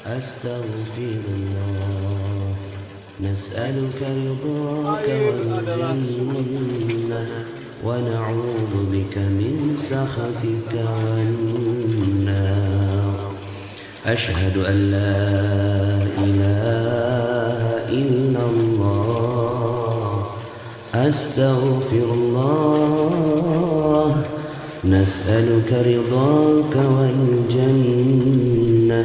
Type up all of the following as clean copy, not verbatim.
أستغفر الله نسألك رضاك والجنة ونعوذ بك من سخطك والنار أشهد أن لا إله إلا الله أستغفر الله نسألك رضاك والجنة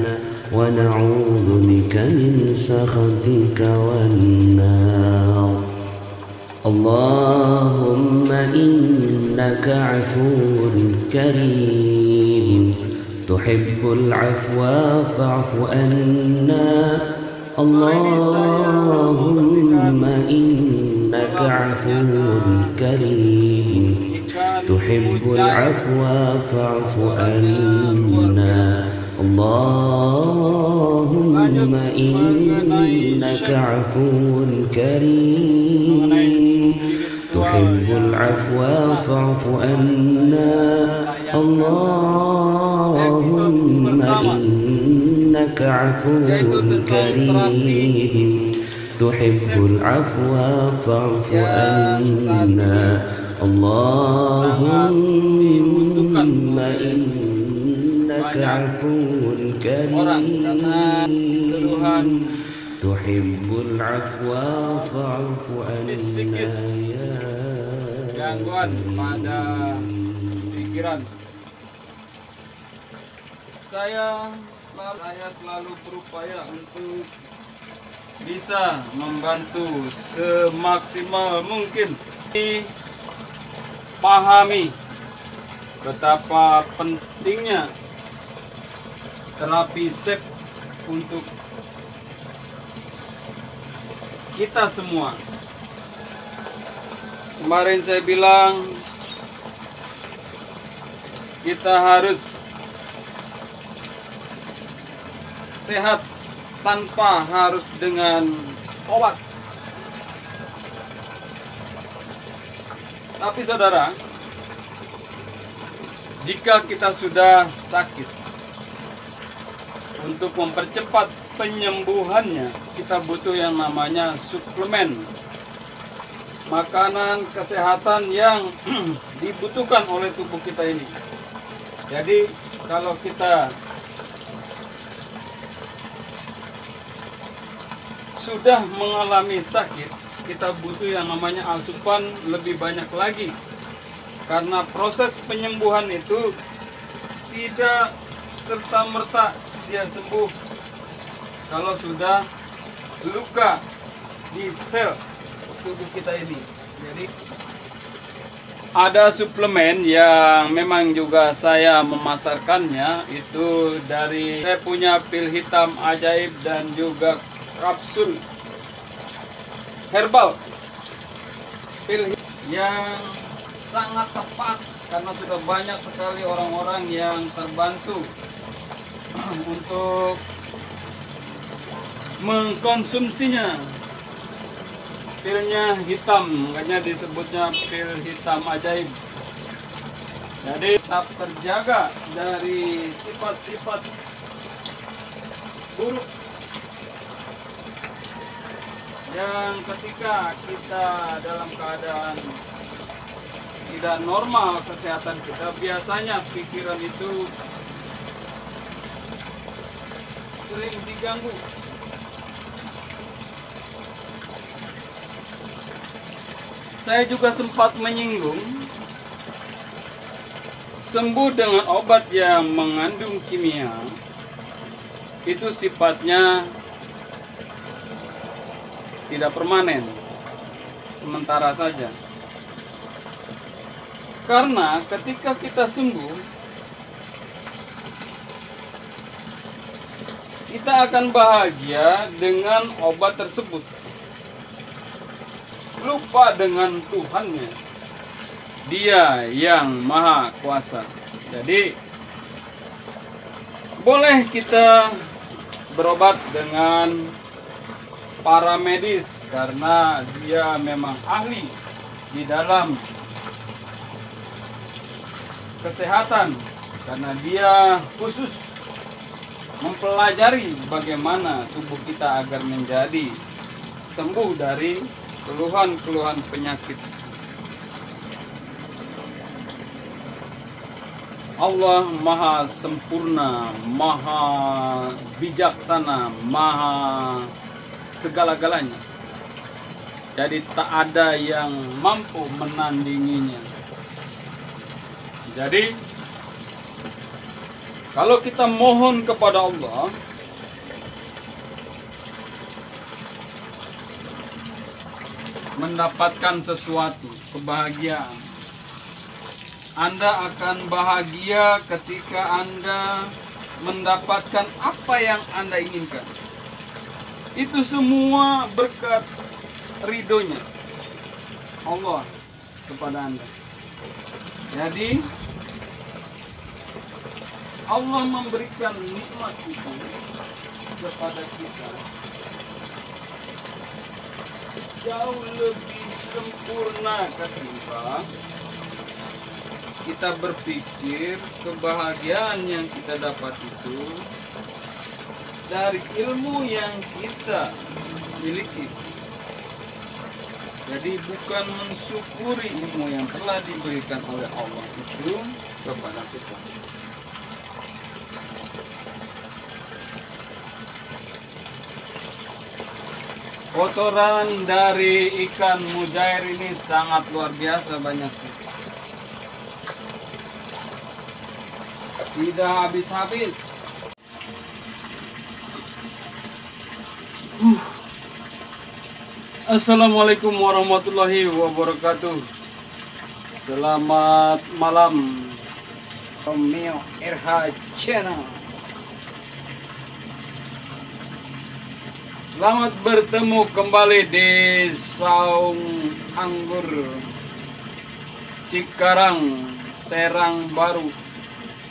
ونعوذ بك من سخطك والنار اللهم إنك عفو كريم تحب العفو فاعف عنا اللهم إنك عفو كريم تحب العفو فاعف عنا اللهم إنك عفو كريم تحب العفو فاعف عنا اللهم إنك عفو كريم تحب العفو فاعف عنا اللهم إنك عفو كريم تحب العفو فاعف عنا يا gangguan pada pikiran. Saya selalu berupaya untuk bisa membantu semaksimal mungkin. Pahami betapa pentingnya terapi SEP untuk kita semua. Kemarin saya bilang kita harus sehat tanpa harus dengan obat. Tapi saudara, jika kita sudah sakit, untuk mempercepat penyembuhannya, kita butuh yang namanya suplemen. Makanan kesehatan yang dibutuhkan oleh tubuh kita ini. Jadi kalau kita sudah mengalami sakit, kita butuh yang namanya asupan lebih banyak lagi. Karena proses penyembuhan itu tidak serta-merta dia sembuh kalau sudah luka di sel tubuh kita ini. Jadi ada suplemen yang memang juga saya memasarkannya, itu dari saya punya pil hitam ajaib dan juga kapsul herbal. Pil yang sangat tepat karena sudah banyak sekali orang-orang yang terbantu untuk mengkonsumsinya. Pilnya hitam, makanya disebutnya pil hitam ajaib. Jadi tetap terjaga dari sifat-sifat buruk yang ketika kita dalam keadaan tidak normal kesehatan kita, biasanya pikiran itu sering diganggu. Saya juga sempat menyinggung sembuh dengan obat yang mengandung kimia itu sifatnya tidak permanen, sementara saja. Karena ketika kita sembuh, kita akan bahagia dengan obat tersebut, lupa dengan Tuhannya, Dia yang Maha Kuasa. Jadi boleh kita berobat dengan para medis karena dia memang ahli di dalam kesehatan, karena dia khusus mempelajari bagaimana tubuh kita agar menjadi sembuh dari keluhan-keluhan penyakit. Allah maha sempurna, maha bijaksana, maha segala-galanya. Jadi tak ada yang mampu menandinginya. Jadi kalau kita mohon kepada Allah, mendapatkan sesuatu, kebahagiaan, Anda akan bahagia ketika Anda mendapatkan apa yang Anda inginkan. Itu semua berkat ridhonya Allah kepada Anda. Jadi Allah memberikan nikmat itu kepada kita jauh lebih sempurna ketika kita berpikir kebahagiaan yang kita dapat itu dari ilmu yang kita miliki. Jadi bukan mensyukuri ilmu yang telah diberikan oleh Allah itu kepada kita. Kotoran dari ikan mujair ini sangat luar biasa banyaknya. Tidak habis-habis. Assalamualaikum warahmatullahi wabarakatuh. Selamat malam Romeo RH Channel. Selamat bertemu kembali di Saung Anggur Cikarang, Serang Baru,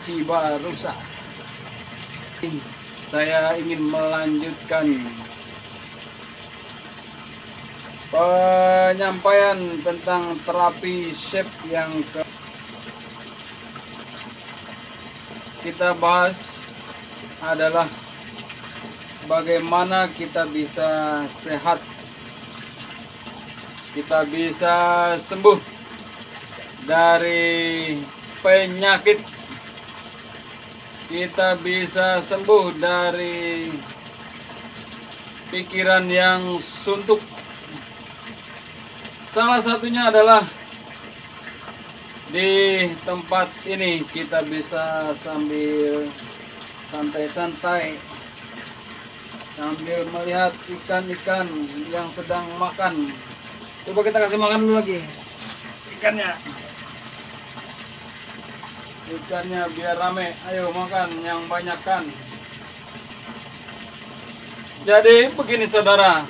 Cibarusa. Saya ingin melanjutkan penyampaian tentang terapi shape yang kita bahas adalah bagaimana kita bisa sehat, kita bisa sembuh dari penyakit, kita bisa sembuh dari pikiran yang suntuk. Salah satunya adalah di tempat ini kita bisa sambil santai-santai, sambil melihat ikan-ikan yang sedang makan. Coba kita kasih makan dulu lagi ikannya. Ikannya biar rame. Ayo makan yang banyak kan. Jadi begini saudara,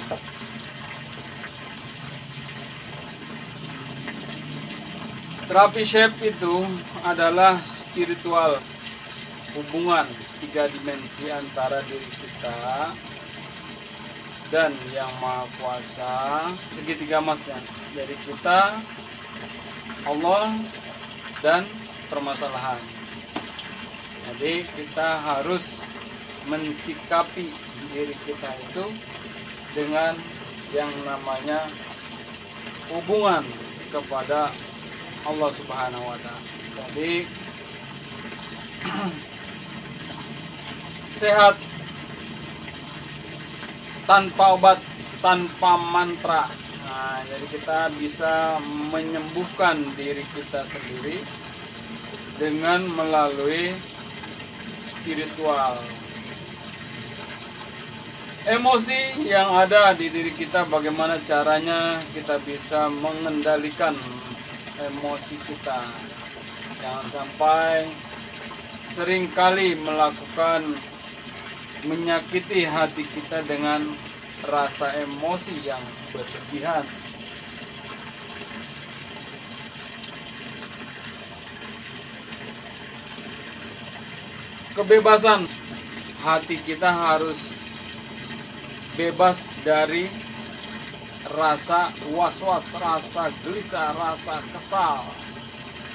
terapi shape itu adalah spiritual, hubungan 3 dimensi antara diri kita dan Yang Maha Kuasa, segitiga emasnya. Jadi kita, Allah, dan permasalahan. Jadi kita harus mensikapi diri kita itu dengan yang namanya hubungan kepada Allah Subhanahu wa Ta'ala. Jadi sehat tanpa obat, tanpa mantra. Nah, jadi kita bisa menyembuhkan diri kita sendiri dengan melalui spiritual. Emosi yang ada di diri kita, bagaimana caranya kita bisa mengendalikan emosi kita. Jangan sampai seringkali melakukan menyakiti hati kita dengan rasa emosi yang berlebihan. Kebebasan hati kita harus bebas dari rasa was-was, rasa gelisah, rasa kesal.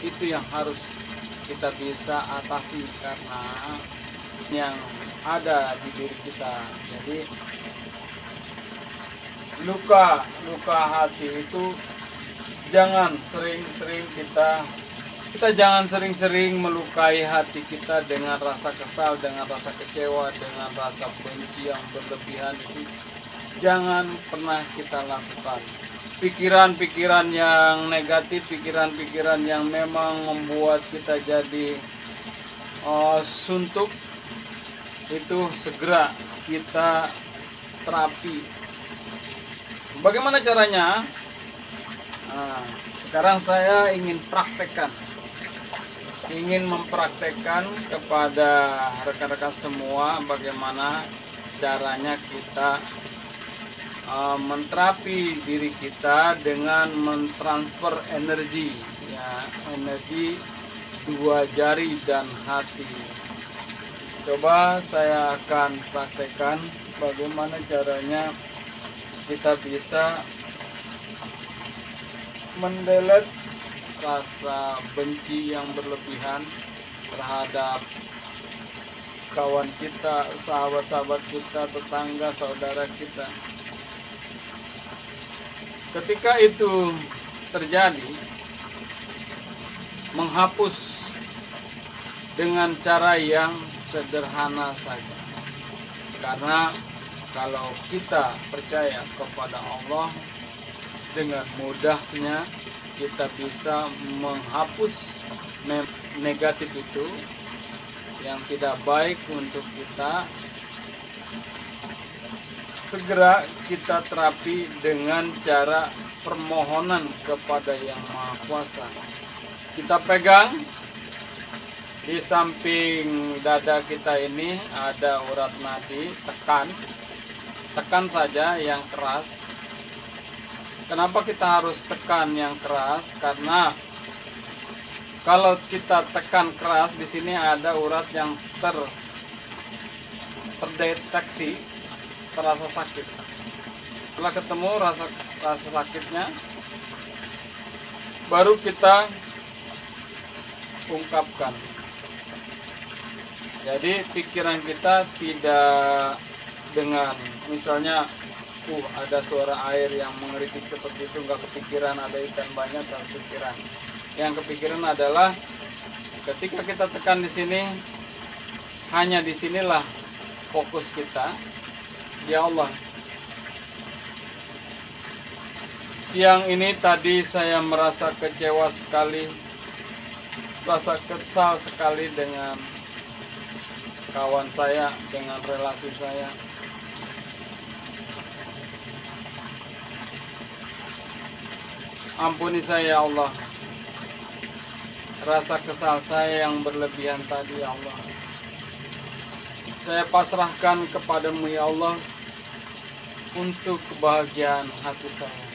Itu yang harus kita bisa atasi, karena yang ada di diri kita. Jadi luka hati itu jangan sering-sering kita jangan sering-sering melukai hati kita dengan rasa kesal, dengan rasa kecewa, dengan rasa benci yang berlebihan. Itu jangan pernah kita lakukan. Pikiran-pikiran yang negatif, pikiran-pikiran yang memang membuat kita jadi suntuk, itu segera kita terapi. Bagaimana caranya? Nah, sekarang saya ingin mempraktekkan kepada rekan-rekan semua bagaimana caranya kita menterapi diri kita dengan mentransfer energi, ya, energi dua jari dan hati. Coba saya akan praktekkan bagaimana caranya kita bisa mendelete rasa benci yang berlebihan terhadap kawan kita, sahabat-sahabat kita, tetangga, saudara kita. Ketika itu terjadi, menghapus dengan cara yang sederhana saja. Karena kalau kita percaya kepada Allah, dengan mudahnya kita bisa menghapus negatif itu yang tidak baik untuk kita. Segera kita terapi dengan cara permohonan kepada Yang Maha Kuasa. Kita pegang di samping dada kita ini ada urat nadi, tekan saja yang keras. Kenapa kita harus tekan yang keras? Karena kalau kita tekan keras, di sini ada urat yang terdeteksi, terasa sakit. Setelah ketemu rasa sakitnya, baru kita ungkapkan. Jadi pikiran kita tidak dengan misalnya ada suara air yang mengeritik seperti itu, nggak kepikiran. Ada ikan banyak, nggak kepikiran. Yang kepikiran adalah ketika kita tekan di sini, hanya di sinilah fokus kita. Ya Allah, siang ini tadi saya merasa kecewa sekali, rasa kesal sekali dengan kawan saya, dengan relasi saya. Ampuni saya ya Allah, rasa kesal saya yang berlebihan tadi ya Allah. Saya pasrahkan kepadamu ya Allah untuk kebahagiaan hati saya.